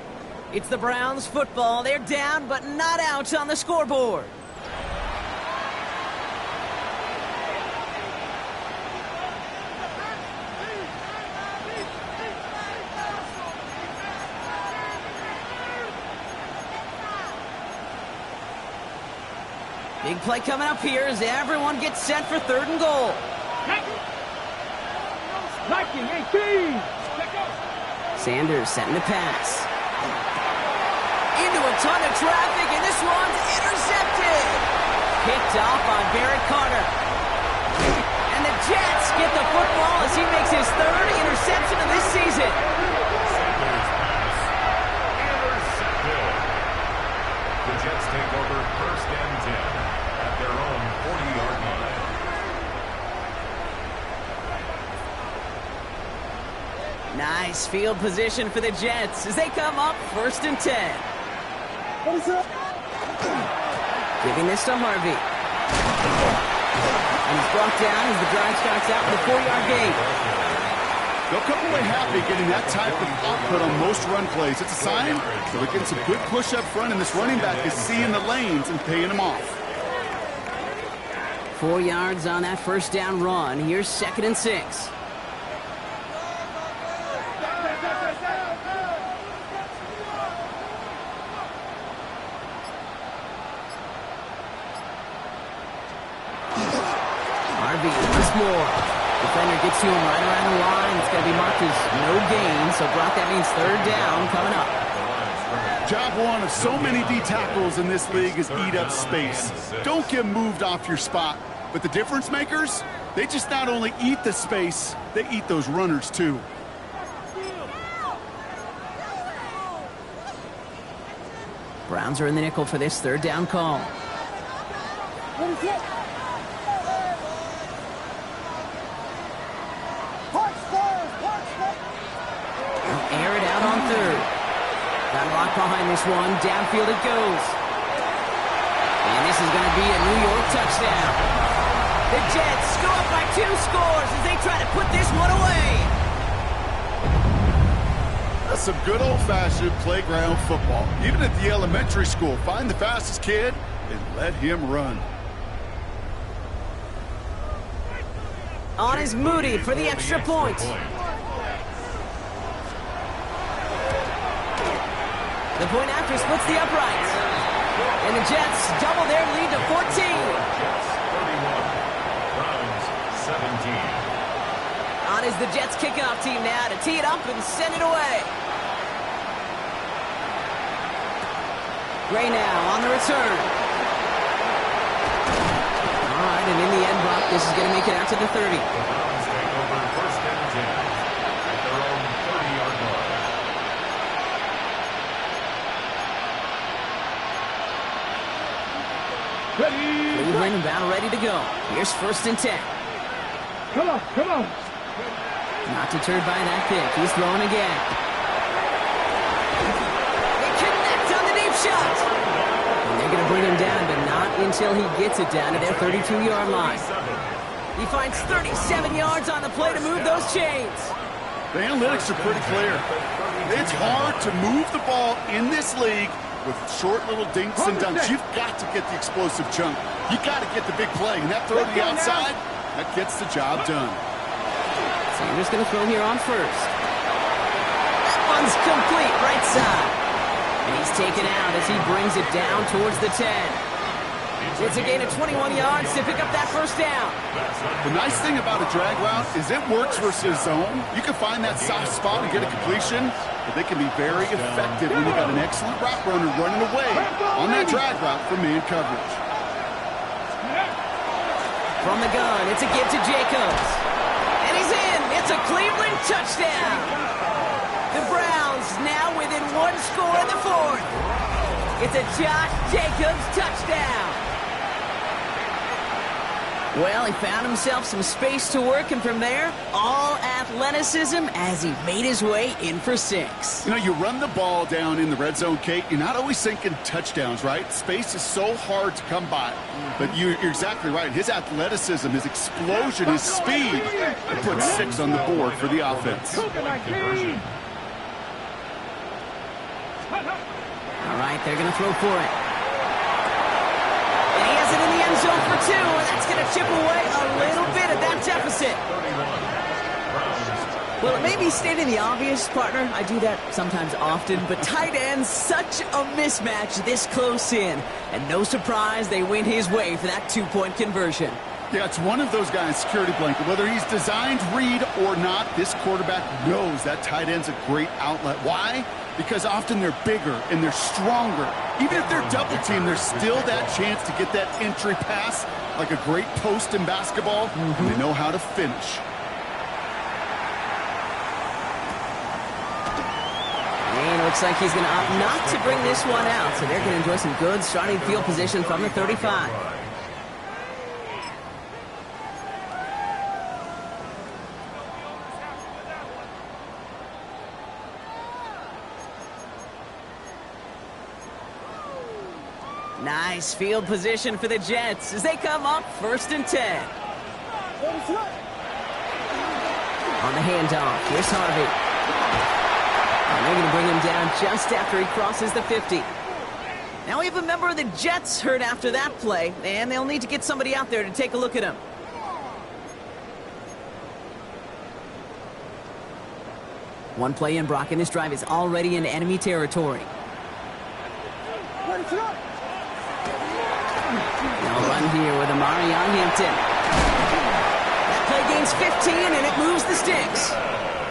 It's the Browns football. They're down, but not out on the scoreboard. Big play coming up here as everyone gets set for 3rd and goal. Liking 18. Sanders setting the pass. Into a ton of traffic, and this one's intercepted. Picked off on Barrett Carter. And the Jets get the football as he makes his 3rd interception of this season. Sanders pass. Intercepted. The Jets take over 1st and 10 at their own 40-yard line. Nice field position for the Jets as they come up 1st and 10. What is up? Giving this to Harvey. And he's brought down as the drive starts out with a 4-yard gain. They'll come away happy getting that type of output on most run plays. It's a sign that they're getting some good push up front, and this running back is seeing the lanes and paying them off. 4 yards on that 1st down run. Here's 2nd and 6. Harvey once more. Defender gets to him right around the line. It's going to be marked as no gain. So, Brock, that means 3rd down coming up. Job one of so many D tackles in this league is eat up space. Don't get moved off your spot. But the difference makers, they just not only eat the space, they eat those runners too. Browns are in the nickel for this 3rd down call. What is it? Punch first! Punch first! Air it out on 3rd. Got locked behind this one. Downfield it goes. And this is going to be a New York touchdown. The Jets go up by 2 scores as they try to put this one away. That's some good old-fashioned playground football. Even at the elementary school, find the fastest kid and let him run. On is Moody for the extra point. The point after splits the uprights. And the Jets double their lead to 14. Jets 31. Browns 17. On is the Jets kickoff team now to tee it up and send it away. Gray now on the return. All right, and in the end, Brock, this is going to make it out to the 30. The Browns take over 1st and 10 at their own 30-yard line. Cleveland about ready to go. Here's 1st and 10. Come on, come on. Not deterred by that pick. He's throwing again. They connect on the deep shot. And they're going to bring him down, but not until he gets it down to their 32-yard line. He finds 37 yards on the play to move those chains. The analytics are pretty clear. It's hard to move the ball in this league with short little dinks and dunks. You've got to get the explosive chunk. You've got to get the big play. And that throw to the outside, that gets the job done. Sanders going to throw here on 1st. That one's complete, right side. And he's taken out as he brings it down towards the 10. It's a gain of 21 yards to pick up that 1st down. The nice thing about a drag route is it works versus zone. You can find that soft spot and get a completion, but they can be very effective when you've got an excellent route runner running away on that drag route from man coverage. From the gun, it's a give to Jacobs. And he's in. It's a Cleveland touchdown. The Browns now within 1 score in the 4th. It's a Josh Jacobs touchdown. Well, he found himself some space to work, and from there, all athleticism as he made his way in for 6. You know, you run the ball down in the red zone, Kate, you're not always thinking touchdowns, right? Space is so hard to come by. But you're exactly right. His athleticism, his explosion, his speed put 6 on the board for the offense. All right, they're going to throw for it. And he has it in the end zone for 2, and that's going to chip away a little bit at that deficit. Well, it may be stating the obvious, partner. I do that sometimes often, but tight ends, such a mismatch this close in. And no surprise, they went his way for that 2-point conversion. Yeah, it's one of those guys' security blanket. Whether he's designed read or not, this quarterback knows that tight end's a great outlet. Why? Because often they're bigger and they're stronger. Even if they're double teamed, there's still that chance to get that entry pass, like a great post in basketball, and they know how to finish. And it looks like he's going to opt not to bring this one out, so they're going to enjoy some good starting field position from the 35. Nice field position for the Jets as they come up 1st and 10. On the handoff, here's Harvey. And they're going to bring him down just after he crosses the 50. Now we have a member of the Jets hurt after that play, and they'll need to get somebody out there to take a look at him. One play in, Brock, and this drive is already in enemy territory. Now run here with Amari on Hampton. That play gains 15, and it moves the sticks.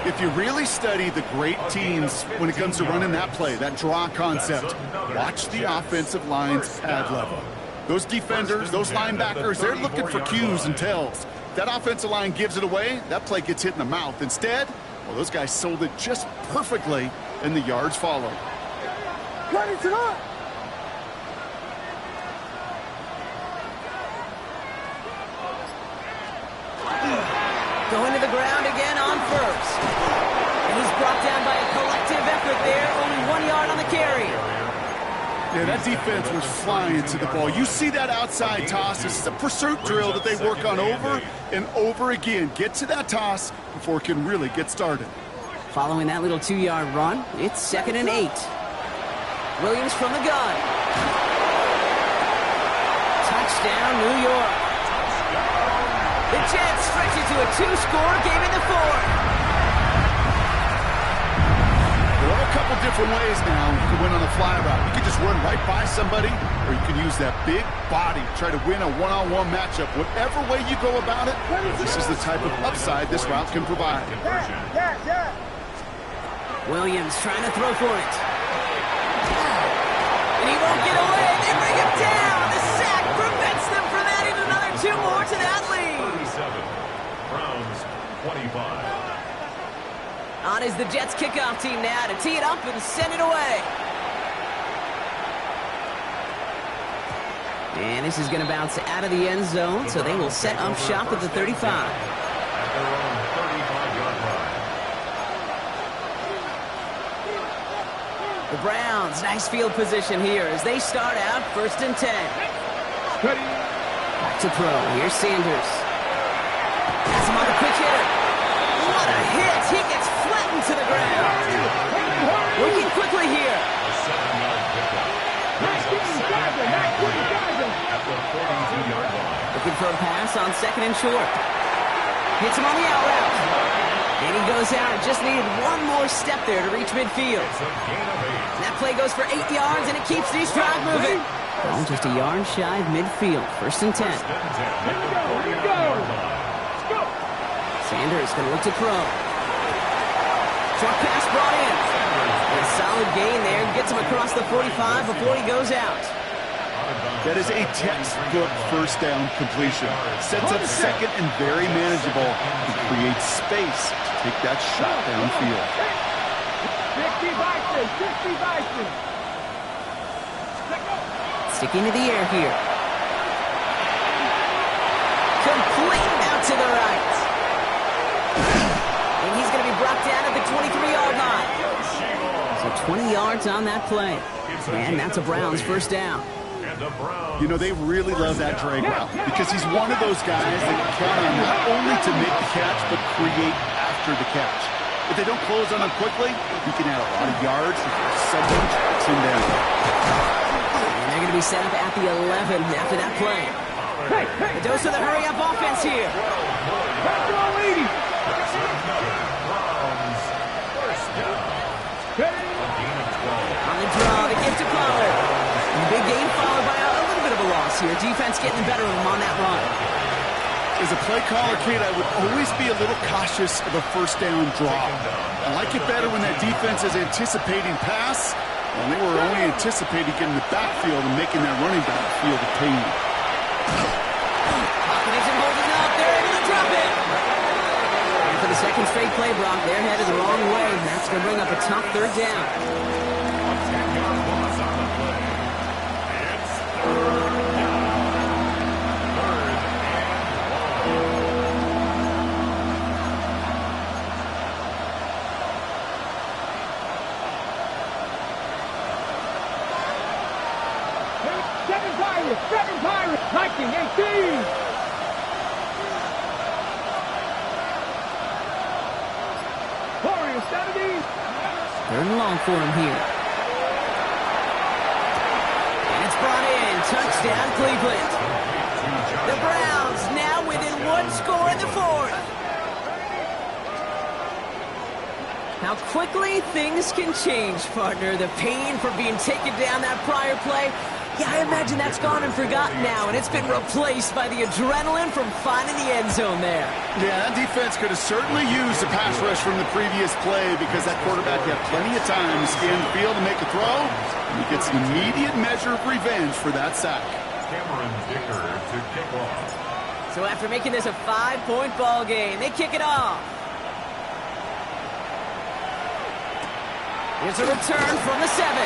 If you really study the great teams when it comes to running that play, that draw concept, watch the offensive line's pad level. Those defenders, those linebackers, they're looking for cues and tells. That offensive line gives it away, that play gets hit in the mouth. Instead, well, those guys sold it just perfectly, and the yards followed. Ready to go! Going to the ground again on 1st. And he's brought down by a collective effort there. Only 1 yard on the carry. Yeah, that defense was flying to the ball. You see that outside toss. This is a pursuit drill that they work on over and over again. Get to that toss before it can really get started. Following that little 2-yard run, it's 2nd and 8. Williams from the gun. Touchdown, New York. The Jets stretch it to a 2-score game in the 4th. There are a couple different ways now to win on a fly route. You can just run right by somebody, or you can use that big body, try to win a one-on-one matchup. Whatever way you go about it, this is the type of upside this route can provide. Williams trying to throw for it. And he won't get away. They bring him down. The sack prevents them from adding another 2 more to that lead. 37, Browns 25. On is the Jets kickoff team now to tee it up and send it away. And this is going to bounce out of the end zone, so they will set up shop at the 35. At their own 35-yard line. The Browns, nice field position here as they start out 1st and 10. Back to throw. Here's Sanders. Has him on the quick hitter. What a hit. He gets flattened to the ground. Working quickly here. A 7-yard pickup. At the 42-yard line. Looking for a pass on 2nd and short. Hits him on the out route. And he goes out. Just needed one more step there to reach midfield. It's a gain of 8. That play goes for 8 yards, and it keeps these drive moving. Well, just a yard shy of midfield. 1st and 10. First and 10 at the 40-yard line. Sanders going to look to throw. Short pass brought in. A solid gain there. Gets him across the 45 before he goes out. That is a textbook first down completion. Sets up 2nd and very manageable and creates space to take that shot downfield. 60 Bison. Sticking to the air here. Complete out to the right. And he's going to be brought down at the 23-yard line. So 20 yards on that play. And that's a Browns first down. You know, they really love that drag route because he's one of those guys that can count on not only to make the catch, but create after the catch. If they don't close on him quickly, he can add a lot of yards if someone tracks him down. And they're going to be set up at the 11 after that play. The dose of the hurry-up offense here. On the draw, the gift to Pollard. Big gain followed by a little bit of a loss here. Defense getting the better of him on that run. As a play caller, Kate, I would always be a little cautious of a first down draw. I like it better when that defense is anticipating pass, and they were only anticipating getting the backfield and making that running back feel the pain. Hawkins holding up. They're able to drop it. And for the second straight play, Brock, they're headed the wrong way. That's going to bring up a tough 3rd down. Seven Pirates, 1918. Warriors 70. 3rd and long for him here. And it's brought in. Touchdown, Cleveland. The Browns now within 1 score in the 4th. How quickly things can change, partner. The pain from being taken down that prior play. Yeah, I imagine that's gone and forgotten now, and it's been replaced by the adrenaline from finding the end zone there. Yeah, that defense could have certainly used the pass rush from the previous play because that quarterback had plenty of time to scan the field to make a throw, and he gets an immediate measure of revenge for that sack. Cameron Dicker to kick off. So after making this a 5-point ball game, they kick it off. Here's a return from the 7.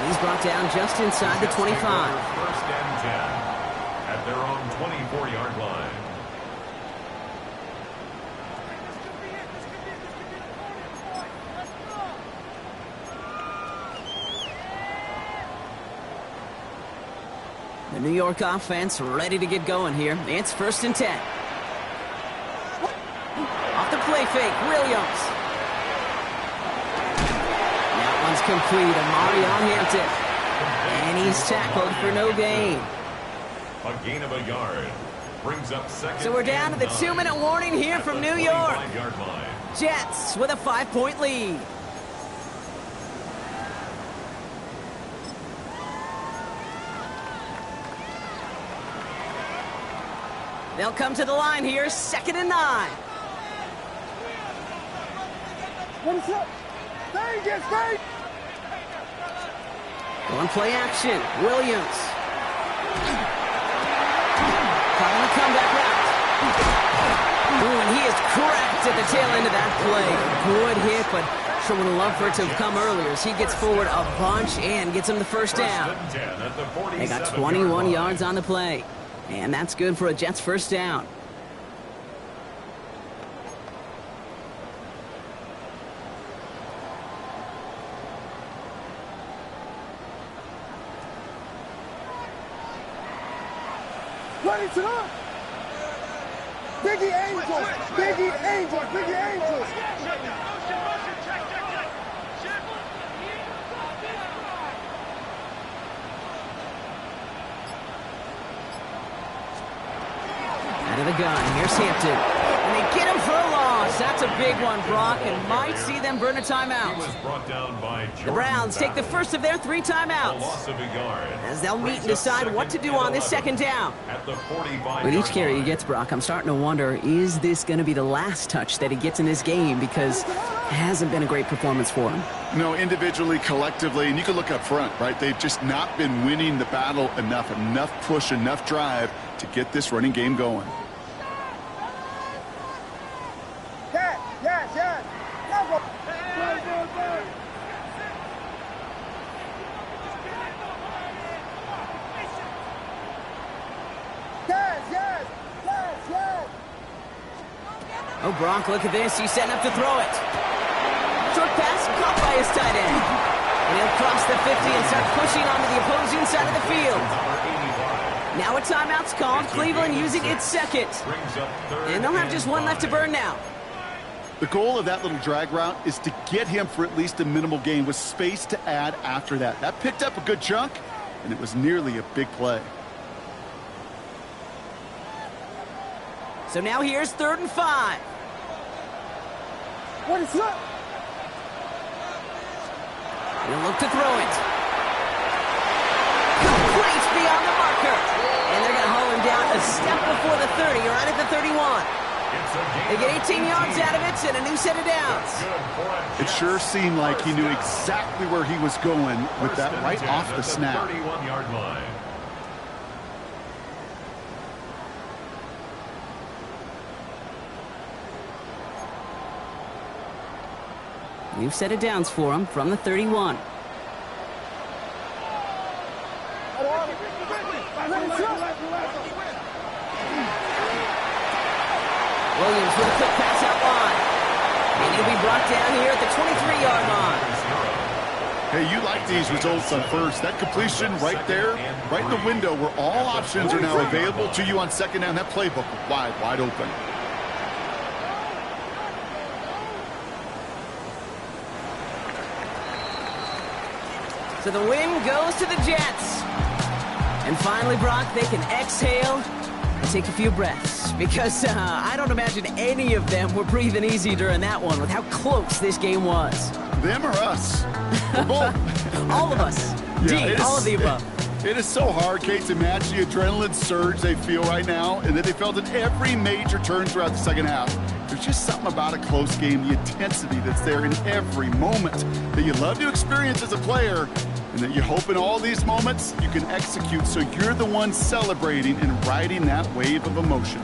He's brought down just inside the 25. 1st and 10 at their own 24-yard line. The New York offense ready to get going here. It's 1st and 10. Off the play fake, Williams. That one's complete. Amari on Hampton. And he's tackled for no gain. A gain of a yard. Brings up 2nd. So we're down to the 2-minute warning here from New York. 25-yard line. Jets with a 5-point lead. They'll come to the line here, 2nd and 9. What's up? Vegas, Vegas! Going play action, Williams. Calling the comeback route. Ooh, and he is cracked at the tail end of that play. Good hit, but Marshall would have loved for it to have come earlier as he gets forward a bunch and gets him the first down. They got 21 yards on the play. And that's good for a Jets first down. Ready to up. Biggie Angels. Biggie Angels. Biggie Angels. Out of the gun. Here's Hampton. And they get him for a loss. That's a big one, Brock, and might see them burn a timeout. The Browns take the first of their 3 timeouts as they'll meet and decide what to do on this second down. With each carry he gets, Brock, I'm starting to wonder, is this going to be the last touch that he gets in this game? Because it hasn't been a great performance for him. No, individually, collectively, and you can look up front, right? They've just not been winning the battle enough push, enough drive to get this running game going. Yes. Oh, Brock, look at this. He's setting up to throw it. Short pass caught by his tight end. And he'll cross the 50 and start pushing onto the opposing side of the field. Now a timeout's called. Cleveland using its second. And they'll have just one left to burn now. The goal of that little drag route is to get him for at least a minimal gain with space to add after that. That picked up a good chunk, and it was nearly a big play. So now here's 3rd and 5. What is up? He'll look to throw it. Complete beyond the marker. And they're going to haul him down a step before the 30, or right at the 31. They get 18 yards out of it and a new set of downs. It sure seemed like he knew exactly where he was going with that right off the snap. 31-yard line. New set of downs for him from the 31. Williams with a quick pass out wide. And he'll be brought down here at the 23-yard line. Hey, you like these results on first. That completion right there, right in the window where all options are now available to you on second down. That playbook wide open. So the win goes to the Jets. And finally, Brock, they can exhale and take a few breaths. Because I don't imagine any of them were breathing easy during that one with how close this game was. Them or us? We're both. All of us. Yeah, all of the above. It is so hard, Kate, to match the adrenaline surge they feel right now and that they felt at every major turn throughout the second half. There's just something about a close game, the intensity that's there in every moment that you love to experience as a player, and that you hope in all these moments you can execute so you're the one celebrating and riding that wave of emotion.